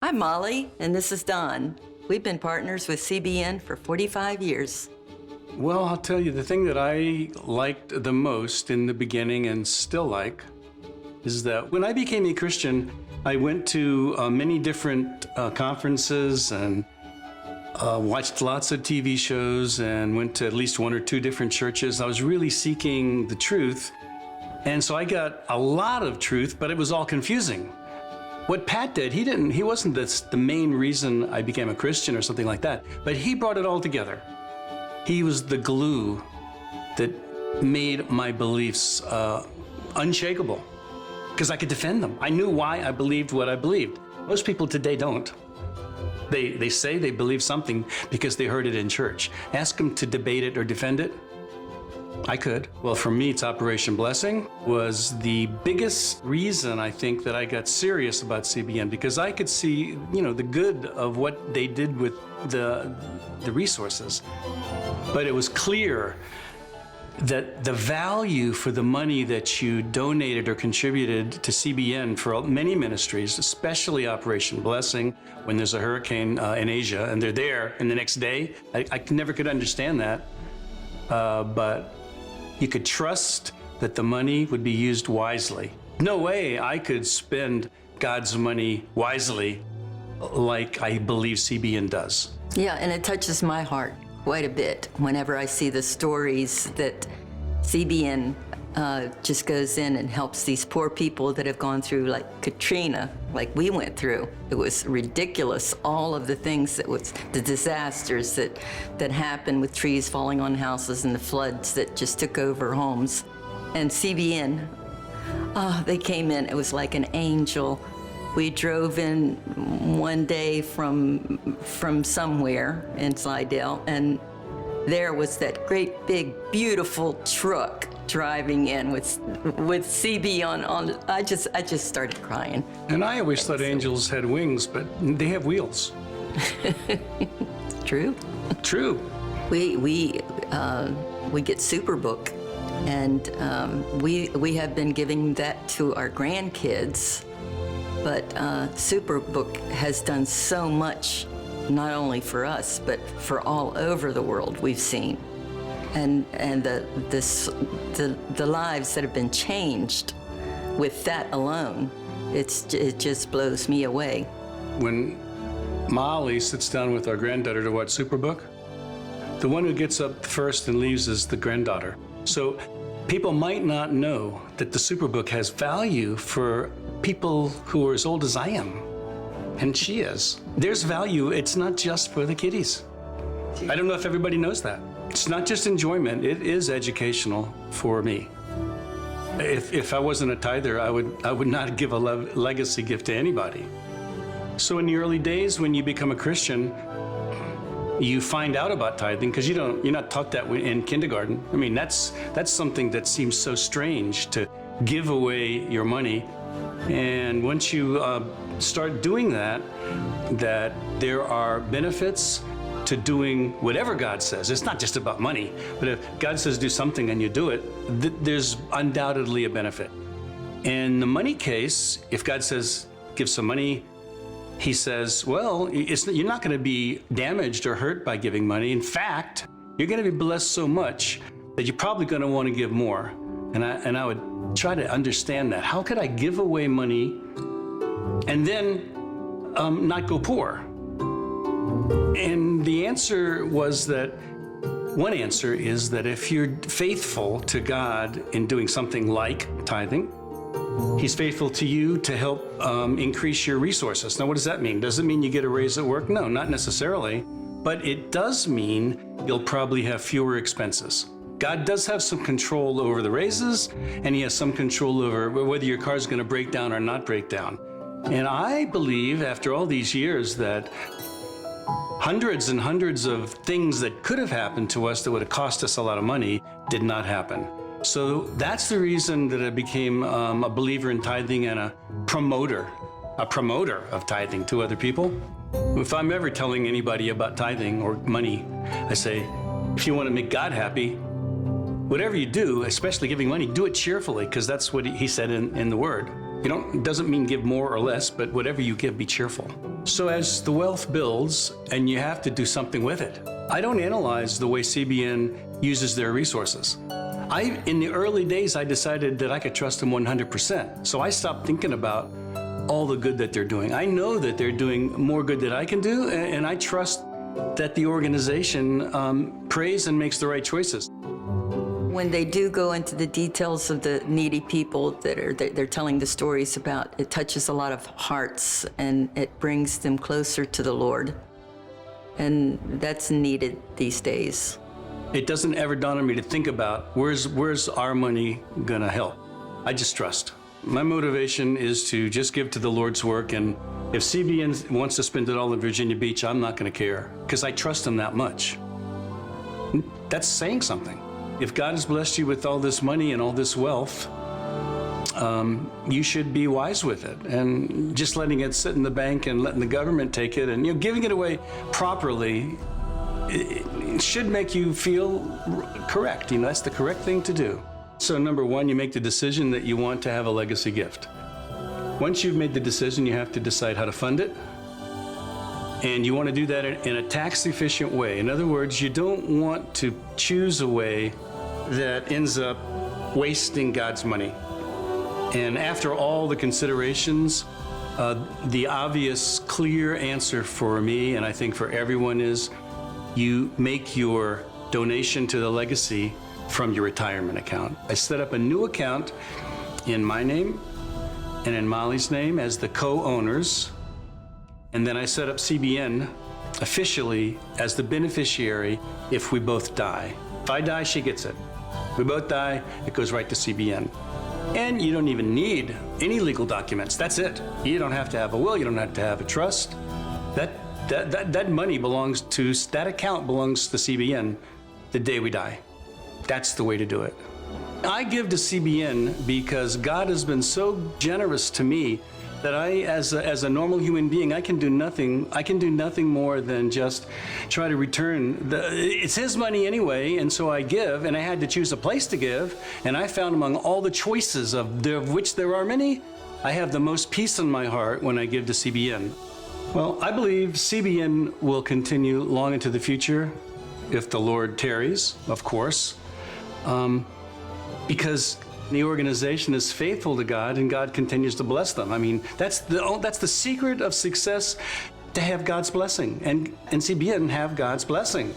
I'm Molly, and this is Don. We've been partners with CBN for 45 years. Well, I'll tell you, the thing that I liked the most in the beginning and still like is that when I became a Christian, I went to many different conferences and watched lots of TV shows and went to at least one or two different churches. I was really seeking the truth. And so I got a lot of truth, but it was all confusing. What Pat did, he wasn't the main reason I became a Christian or something like that, but he brought it all together. He was the glue that made my beliefs unshakable, because I could defend them. I knew why I believed what I believed. Most people today don't. They say they believe something because they heard it in church. Ask them to debate it or defend it. I could. Well, for me, it's Operation Blessing was the biggest reason I think that I got serious about CBN, because I could see, the good of what they did with the resources. But it was clear that the value for the money that you donated or contributed to CBN for many ministries, especially Operation Blessing, when there's a hurricane in Asia and they're there and the next day, I never could understand that. But you could trust that the money would be used wisely. No way I could spend God's money wisely like I believe CBN does. Yeah, and it touches my heart quite a bit whenever I see the stories that CBN just goes in and helps these poor people that have gone through, like Katrina, like we went through. It was ridiculous, all of the things the disasters that happened with trees falling on houses and the floods that just took over homes. And CBN, they came in, it was like an angel. We drove in one day from somewhere in Slidell, and there was that great big beautiful truck driving in with CB on. I just started crying. And I always thought angels had wings, but they have wheels. True. True. We get Superbook, and we have been giving that to our grandkids. But Superbook has done so much, not only for us, but for all over the world we've seen. And the lives that have been changed with that alone, it just blows me away. When Molly sits down with our granddaughter to watch Superbook, the one who gets up first and leaves is the granddaughter. So people might not know that the Superbook has value for people who are as old as I am, and she is. There's value. It's not just for the kiddies. I don't know if everybody knows that. It's not just enjoyment, it is educational for me. If I wasn't a tither, I would not give a legacy gift to anybody. So in the early days when you become a Christian, you find out about tithing because you're not taught that in kindergarten. I mean, that's something that seems so strange, to give away your money. And once you start doing that there are benefits to doing whatever God says. It's not just about money, but if God says do something and you do it, there's undoubtedly a benefit. In the money case, if God says give some money, he says, well, you're not going to be damaged or hurt by giving money. In fact, you're going to be blessed so much that you're probably going to want to give more. And I would try to understand that. How could I give away money and then not go poor? And the answer was that, one answer is that if you're faithful to God in doing something like tithing, He's faithful to you to help increase your resources. Now, what does that mean? Does it mean you get a raise at work? No, not necessarily. But it does mean you'll probably have fewer expenses. God does have some control over the raises, and He has some control over whether your car's going to break down or not break down. And I believe, after all these years, that hundreds and hundreds of things that could have happened to us that would have cost us a lot of money did not happen. So that's the reason that I became a believer in tithing and a promoter of tithing to other people. If I'm ever telling anybody about tithing or money, I say, if you want to make God happy, whatever you do, especially giving money, do it cheerfully, because that's what he said in the Word. It doesn't mean give more or less, but whatever you give, be cheerful. So as the wealth builds and you have to do something with it, I don't analyze the way CBN uses their resources. In the early days, I decided that I could trust them 100%. So I stopped thinking about all the good that they're doing. I know that they're doing more good than I can do, and I trust that the organization prays and makes the right choices. When they do go into the details of the needy people they're telling the stories about, it touches a lot of hearts and it brings them closer to the Lord. And that's needed these days. It doesn't ever dawn on me to think about where's our money gonna help. I just trust. My motivation is to just give to the Lord's work, and if CBN wants to spend it all in Virginia Beach, I'm not gonna care, because I trust them that much. That's saying something. If God has blessed you with all this money and all this wealth, you should be wise with it. And just letting it sit in the bank and letting the government take it and giving it away properly, it should make you feel correct. That's the correct thing to do. So number one, you make the decision that you want to have a legacy gift. Once you've made the decision, you have to decide how to fund it. And you want to do that in a tax-efficient way. In other words, you don't want to choose a way that ends up wasting God's money. And after all the considerations, the obvious, clear answer for me, and I think for everyone, is you make your donation to the legacy from your retirement account. I set up a new account in my name and in Molly's name as the co-owners. And then I set up CBN officially as the beneficiary if we both die. If I die, she gets it. If we both die, it goes right to CBN. And you don't even need any legal documents. That's it. You don't have to have a will. You don't have to have a trust. That money belongs to, that account belongs to CBN the day we die. That's the way to do it. I give to CBN because God has been so generous to me that I, as a normal human being, I can do nothing more than just try to return. It's His money anyway, and so I give, and I had to choose a place to give, and I found among all the choices of which there are many, I have the most peace in my heart when I give to CBN. Well, I believe CBN will continue long into the future, if the Lord tarries, of course, because the organization is faithful to God, and God continues to bless them. I mean, that's the secret of success, to have God's blessing, and CBN have God's blessing.